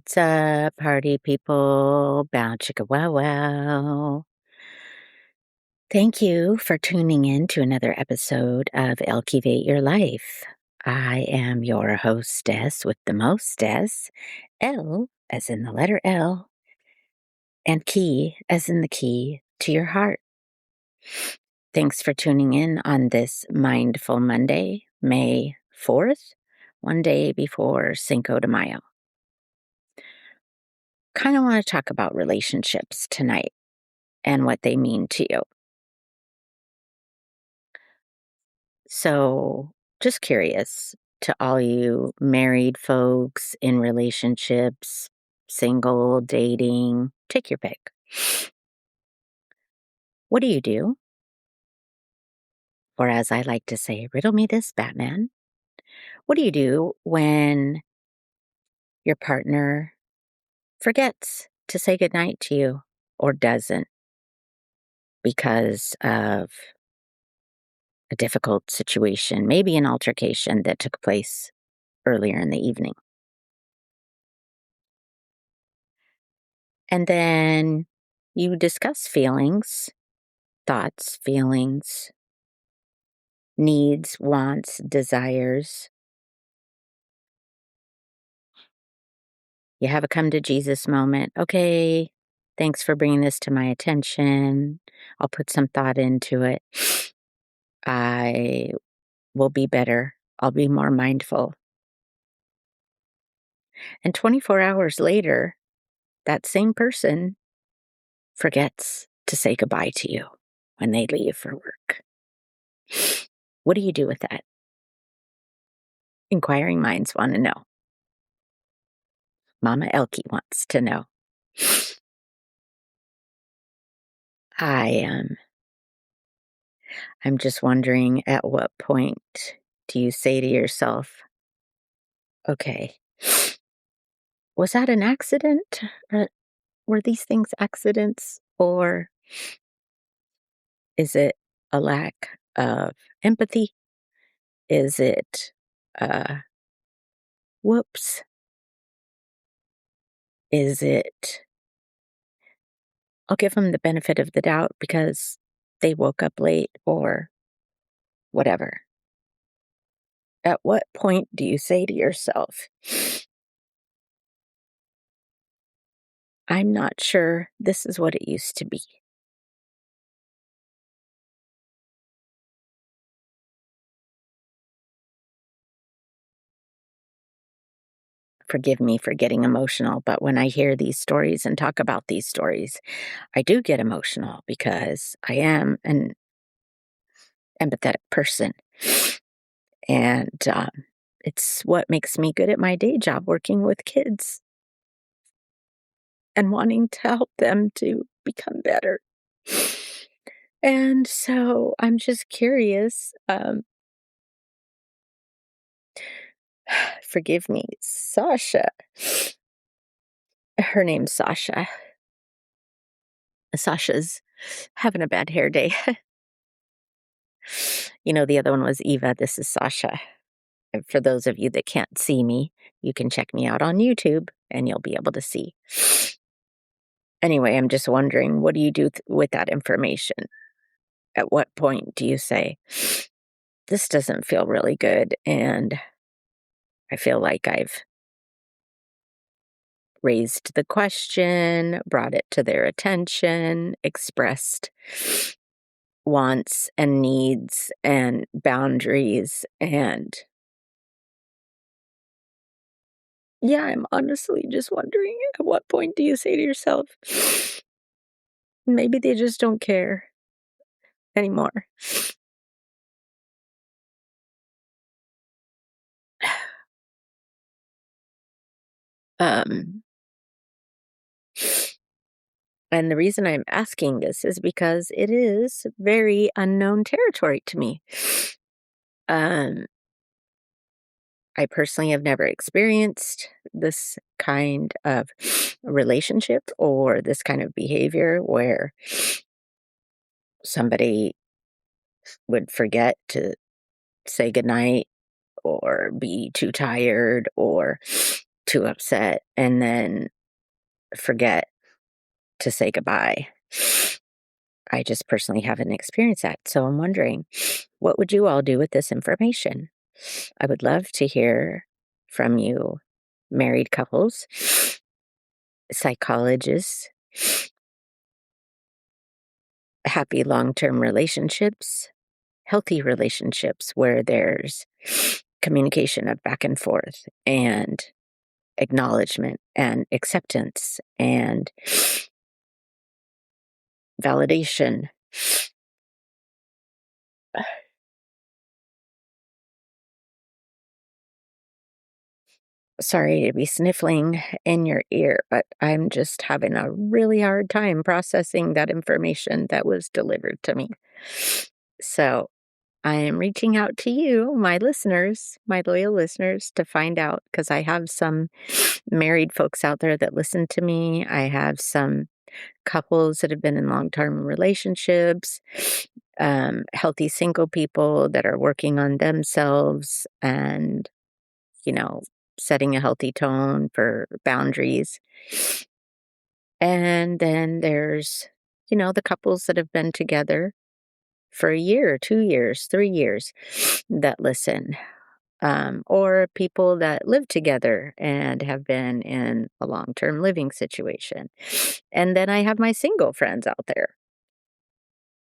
What's up, party people? Bow chicka wow wow. Thank you for tuning in to another episode of Elevate Your Life. I am your hostess with the mostess, L as in the letter L, and key as in the key to your heart. Thanks for tuning in on this Mindful Monday, May 4th, one day before Cinco de Mayo. Kind of want to talk about relationships tonight and what they mean to you. So, just curious to all you married folks in relationships, single, dating, take your pick. What do you do? Or as I like to say, riddle me this, Batman. What do you do when your partner forgets to say goodnight to you or doesn't because of a difficult situation, maybe an altercation that took place earlier in the evening? And then you discuss feelings, thoughts, feelings, needs, wants, desires. You have a come to Jesus moment. Okay, thanks for bringing this to my attention. I'll put some thought into it. I will be better. I'll be more mindful. And 24 hours later, that same person forgets to say goodbye to you when they leave for work. What do you do with that? Inquiring minds want to know. Mama Elkie wants to know. I'm just wondering, at what point do you say to yourself, okay, was that an accident? Were these things accidents? Or is it a lack of empathy? Is it, whoops? Is it, I'll give them the benefit of the doubt because they woke up late or whatever. At what point do you say to yourself, I'm not sure this is what it used to be? Forgive me for getting emotional, but when I hear these stories and talk about these stories, I do get emotional because I am an empathetic person. And it's what makes me good at my day job, working with kids and wanting to help them to become better. And so I'm just curious. Forgive me, Sasha. Her name's Sasha. Sasha's having a bad hair day. The other one was Eva. This is Sasha. And for those of you that can't see me, you can check me out on YouTube and you'll be able to see. Anyway, I'm just wondering, what do you do with that information? At what point do you say, this doesn't feel really good, and I feel like I've raised the question, brought it to their attention, expressed wants and needs and boundaries, and yeah, I'm honestly just wondering, at what point do you say to yourself, maybe they just don't care anymore? Um, and the reason I'm asking this is because it is very unknown territory to me. Um, I personally have never experienced this kind of relationship or this kind of behavior where somebody would forget to say goodnight or be too tired or too upset and then forget to say goodbye. I just personally haven't experienced that. So I'm wondering, what would you all do with this information? I would love to hear from you, married couples, psychologists, happy long term relationships, healthy relationships where there's communication of back and forth and acknowledgement and acceptance and validation. Sorry to be sniffling in your ear, but I'm just having a really hard time processing that information that was delivered to me. So I am reaching out to you, my listeners, my loyal listeners, to find out because I have some married folks out there that listen to me. I have some couples that have been in long term relationships, healthy single people that are working on themselves and, you know, setting a healthy tone for boundaries. And then there's, the couples that have been together for a year, 2 years, 3 years that listen, or people that live together and have been in a long term living situation. And then I have my single friends out there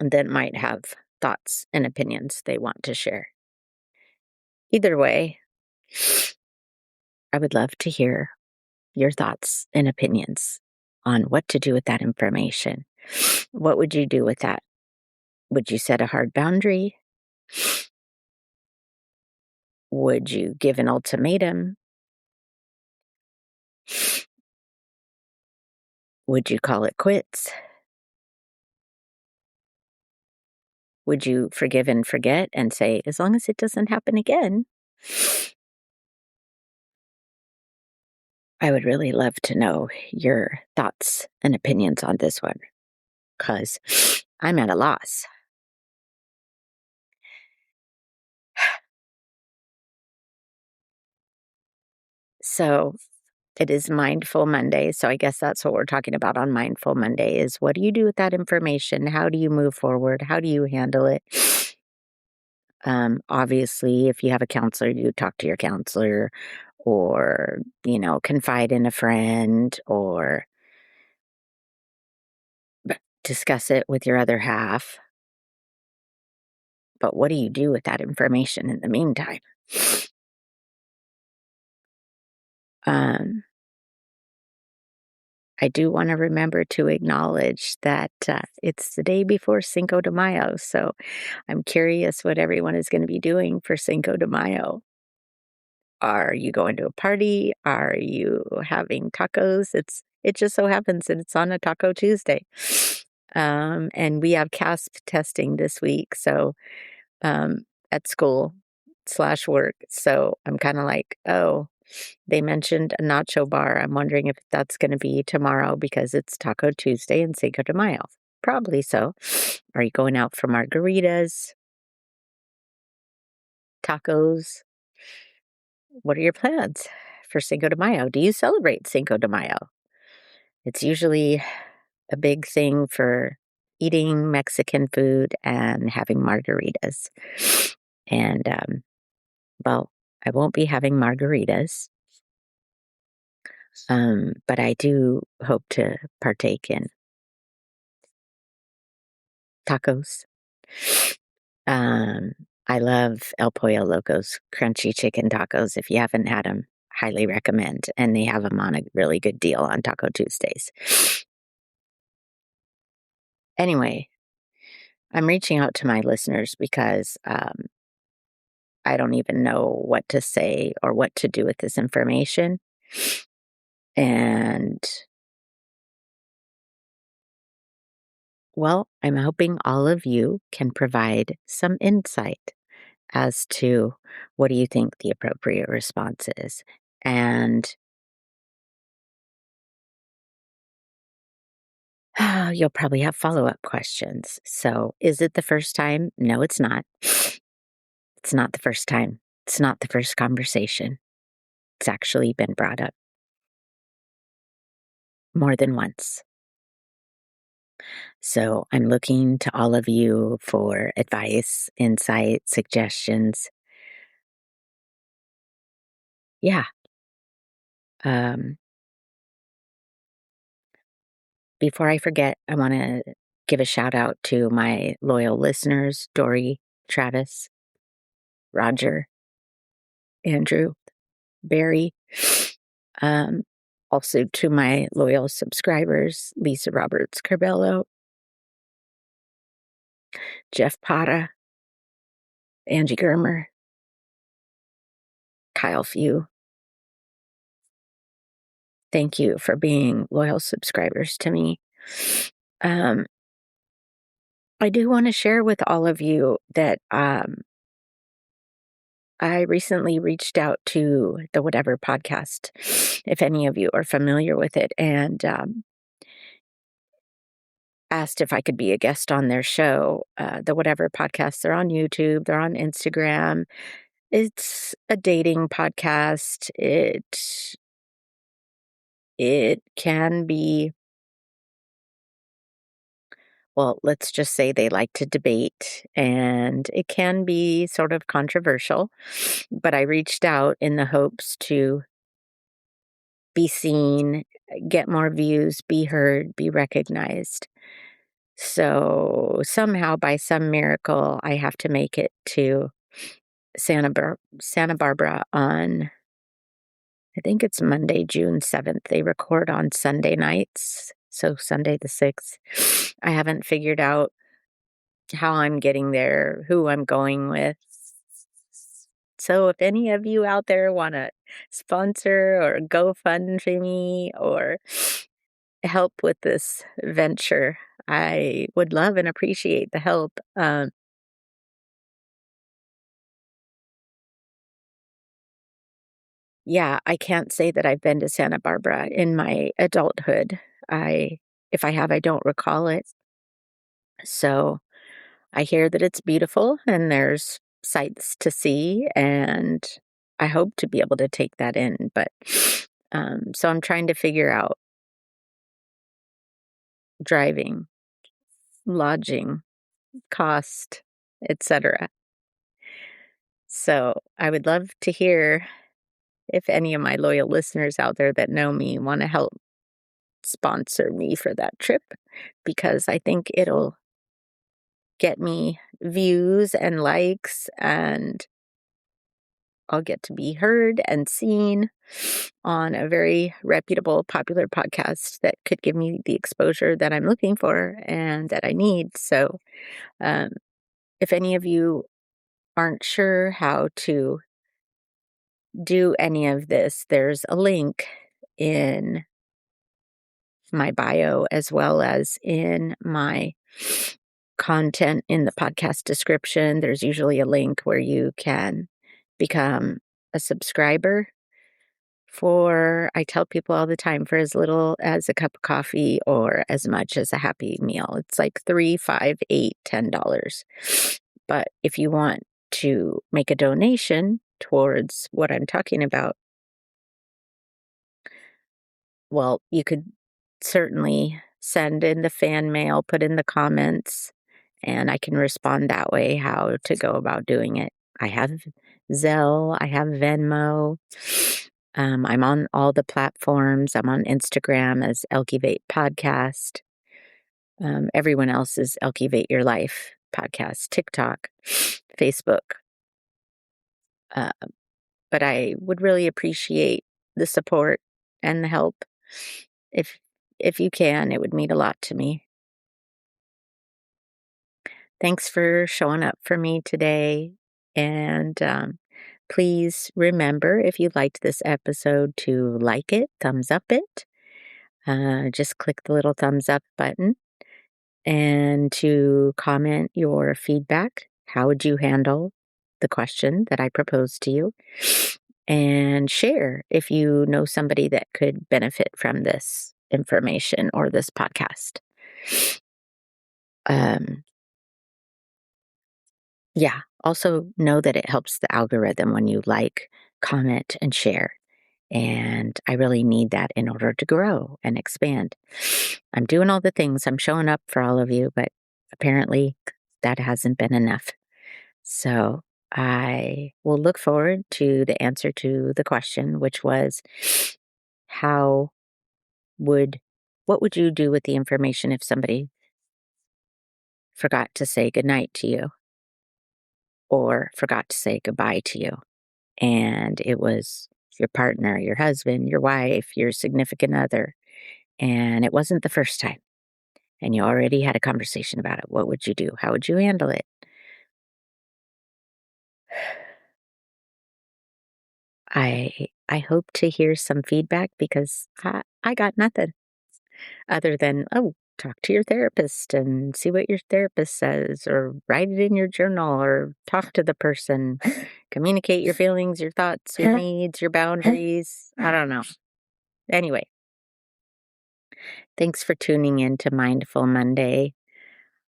that might have thoughts and opinions they want to share. Either way, I would love to hear your thoughts and opinions on what to do with that information. What would you do with that? Would you set a hard boundary? Would you give an ultimatum? Would you call it quits? Would you forgive and forget and say, as long as it doesn't happen again? I would really love to know your thoughts and opinions on this one because I'm at a loss. So it is Mindful Monday. So I guess that's what we're talking about on Mindful Monday is what do you do with that information? How do you move forward? How do you handle it? Obviously, if you have a counselor, you talk to your counselor or, confide in a friend or discuss it with your other half. But what do you do with that information in the meantime? Um, I do want to remember to acknowledge that it's the day before Cinco de Mayo. So I'm curious what everyone is going to be doing for Cinco de Mayo. Are you going to a party? Are you having tacos? It just so happens that it's on a Taco Tuesday. And we have CASP testing this week. So at school/work. So I'm kind of like, oh, they mentioned a nacho bar. I'm wondering if that's going to be tomorrow because it's Taco Tuesday and Cinco de Mayo. Probably so. Are you going out for margaritas, tacos? What are your plans for Cinco de Mayo? Do you celebrate Cinco de Mayo? It's usually a big thing for eating Mexican food and having margaritas. And, well, I won't be having margaritas, but I do hope to partake in tacos. Um, I love El Pollo Loco's crunchy chicken tacos. If you haven't had them, highly recommend. And they have them on a really good deal on Taco Tuesdays. Anyway, I'm reaching out to my listeners because I don't even know what to say or what to do with this information. And, well, I'm hoping all of you can provide some insight as to what do you think the appropriate response is. And you'll probably have follow-up questions. So, is it the first time? No, it's not. It's not the first time. It's not the first conversation. It's actually been brought up more than once. So I'm looking to all of you for advice, insight, suggestions. Yeah. Um, Before I forget, I want to give a shout out to my loyal listeners, Dory, Travis, Roger, Andrew, Barry. Um, Also to my loyal subscribers, Lisa Roberts Carbello, Jeff Pata, Angie Germer, Kyle Few. Thank you for being loyal subscribers to me. Um, I do want to share with all of you that I recently reached out to the Whatever podcast, if any of you are familiar with it, and asked if I could be a guest on their show. The Whatever podcast, they're on YouTube, they're on Instagram. It's a dating podcast. It can be, well, let's just say they like to debate, and it can be sort of controversial. But I reached out in the hopes to be seen, get more views, be heard, be recognized. So somehow, by some miracle, I have to make it to Santa Barbara on, I think it's Monday, June 7th. They record on Sunday nights, so Sunday the 6th. I haven't figured out how I'm getting there, who I'm going with. So if any of you out there want to sponsor or GoFundMe or help with this venture, I would love and appreciate the help. Yeah, I can't say that I've been to Santa Barbara in my adulthood. I, if I have, I don't recall it. So I hear that it's beautiful and there's sights to see, and I hope to be able to take that in. But so I'm trying to figure out driving, lodging, cost, etc. So I would love to hear if any of my loyal listeners out there that know me want to help sponsor me for that trip, because I think it'll get me views and likes, and I'll get to be heard and seen on a very reputable, popular podcast that could give me the exposure that I'm looking for and that I need. So, um, if any of you aren't sure how to do any of this, there's a link in my bio as well as in my content in the podcast description. There's usually a link where you can become a subscriber for, I tell people all the time, for as little as a cup of coffee or as much as a Happy Meal. It's like $3, $5, $8, $10. But if you want to make a donation towards what I'm talking about, well, you could certainly send in the fan mail, put in the comments, and I can respond that way how to go about doing it. I have Zelle, I have Venmo. I'm on all the platforms. I'm on Instagram as Elkivate Podcast. Everyone else is Elkivate Your Life Podcast, TikTok, Facebook. Uh, but I would really appreciate the support and the help. If if you can, it would mean a lot to me. Thanks for showing up for me today. And please remember, if you liked this episode, to like it, thumbs up it. Just click the little thumbs up button and to comment your feedback. How would you handle the question that I proposed to you? And share if you know somebody that could benefit from this information or this podcast. Um, yeah. Also know that it helps the algorithm when you like, comment, and share. And I really need that in order to grow and expand. I'm doing all the things, I'm showing up for all of you, but apparently that hasn't been enough. So I will look forward to the answer to the question, which was how would what would you do with the information if somebody forgot to say goodnight to you or forgot to say goodbye to you? And it was your partner, your husband, your wife, your significant other, and it wasn't the first time, and you already had a conversation about it. What would you do? How would you handle it? I hope to hear some feedback because I got nothing other than, "Oh, talk to your therapist and see what your therapist says, or write it in your journal, or talk to the person, communicate your feelings, your thoughts, your needs, your boundaries." I don't know. Anyway, thanks for tuning in to Mindful Monday.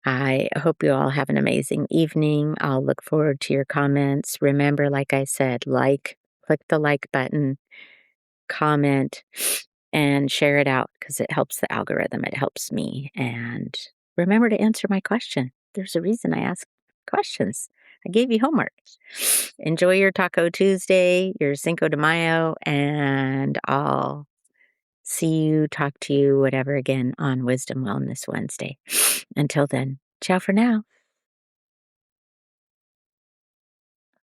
I hope you all have an amazing evening. I'll look forward to your comments. Remember, like I said, click the like button, comment, and share it out because it helps the algorithm. It helps me. And remember to answer my question. There's a reason I ask questions. I gave you homework. Enjoy your Taco Tuesday, your Cinco de Mayo, and I'll talk to you, whatever, again on Wisdom Wellness Wednesday. Until then, ciao for now.